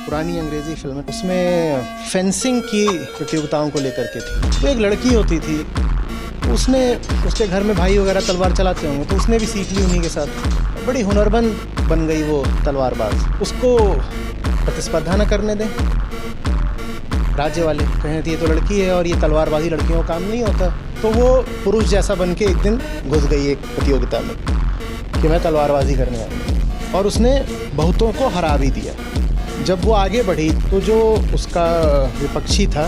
पुरानी अंग्रेजी फिल्म है, उसमें फेंसिंग की प्रतियोगिताओं को लेकर के थी। तो एक लड़की होती थी, उसने उसके घर में भाई वगैरह तलवार चलाते होंगे तो उसने भी सीख ली उन्हीं के साथ। बड़ी हुनरमंद बन गई वो तलवारबाज। उसको प्रतिस्पर्धा न करने दें राज्य वाले, कहें ये तो लड़की है और ये तलवारबाजी लड़कियों का काम नहीं होता। तो वो पुरुष जैसा बन के एक दिन घुस गई एक प्रतियोगिता में कि मैं तलवारबाजी करने आई, और उसने बहुतों को हरा भी दिया। जब वो आगे बढ़ी तो जो उसका विपक्षी था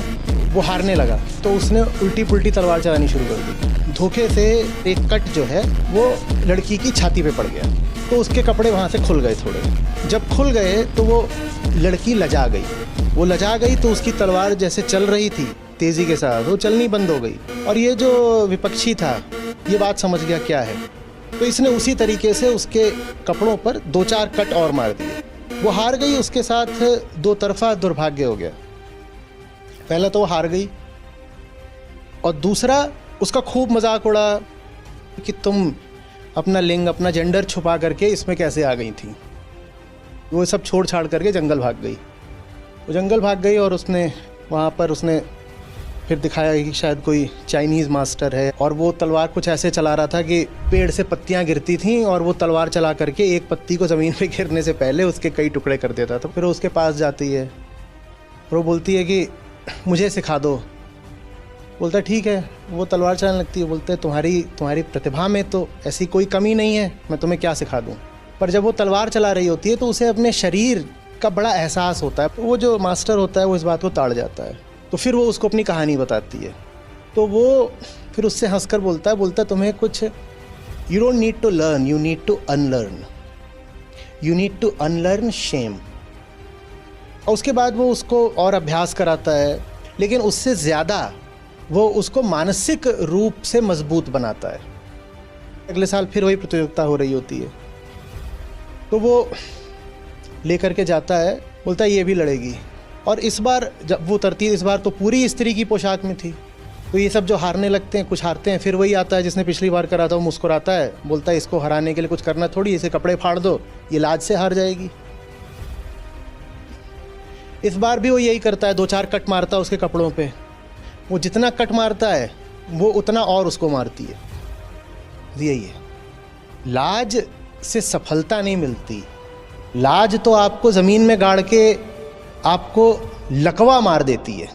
वो हारने लगा, तो उसने उल्टी पुल्टी तलवार चलानी शुरू कर दी। धोखे से एक कट जो है वो लड़की की छाती पे पड़ गया, तो उसके कपड़े वहाँ से खुल गए थोड़े। जब खुल गए तो वो लड़की लजा गई। वो लजा गई तो उसकी तलवार जैसे चल रही थी तेज़ी के साथ, वो चलनी बंद हो गई। और ये जो विपक्षी था ये बात समझ गया क्या है, तो इसने उसी तरीके से उसके कपड़ों पर 2-4 कट और मार दिए। वो हार गई, उसके साथ दो तरफा दुर्भाग्य हो गया। पहला तो वो हार गई, और दूसरा उसका खूब मजाक उड़ा कि तुम अपना लिंग, अपना जेंडर छुपा करके इसमें कैसे आ गई थी। वो सब छोड़ छाड़ करके जंगल भाग गई। वो जंगल भाग गई और उसने वहाँ पर उसने फिर दिखाया कि शायद कोई चाइनीज़ मास्टर है, और वो तलवार कुछ ऐसे चला रहा था कि पेड़ से पत्तियाँ गिरती थीं और वो तलवार चला करके एक पत्ती को ज़मीन पे गिरने से पहले उसके कई टुकड़े कर देता था। फिर उसके पास जाती है और वो बोलती है कि मुझे सिखा दो। बोलता है ठीक है। वो तलवार चलाने लगती है। बोलते हैं तुम्हारी प्रतिभा में तो ऐसी कोई कमी नहीं है, मैं तुम्हें क्या सिखा दूँ। पर जब वो तलवार चला रही होती है तो उसे अपने शरीर का बड़ा एहसास होता है। वो जो मास्टर होता है वो इस बात को ताड़ जाता है। तो फिर वो उसको अपनी कहानी बताती है, तो वो फिर उससे हंसकर बोलता है तुम्हें कुछ, you don't need to learn, you need to unlearn, you need to unlearn shame. और उसके बाद वो उसको और अभ्यास कराता है, लेकिन उससे ज़्यादा वो उसको मानसिक रूप से मजबूत बनाता है। अगले साल फिर वही प्रतियोगिता हो रही होती है, तो वो लेकर के जाता है, बोलता है ये भी लड़ेगी। और इस बार जब वो उतरती है, इस बार तो पूरी स्त्री की पोशाक में थी। तो ये सब जो हारने लगते हैं, कुछ हारते हैं, फिर वही आता है जिसने पिछली बार करा था, वो मुस्कुराता है, बोलता है इसको हराने के लिए कुछ करना थोड़ी, इसे कपड़े फाड़ दो, ये लाज से हार जाएगी। इस बार भी वो यही करता है, 2-4 कट मारता है उसके कपड़ों पे। वो जितना कट मारता है वो उतना और उसको मारती है। यही है, लाज से सफलता नहीं मिलती। लाज तो आपको ज़मीन में गाड़ के आपको लकवा मार देती है।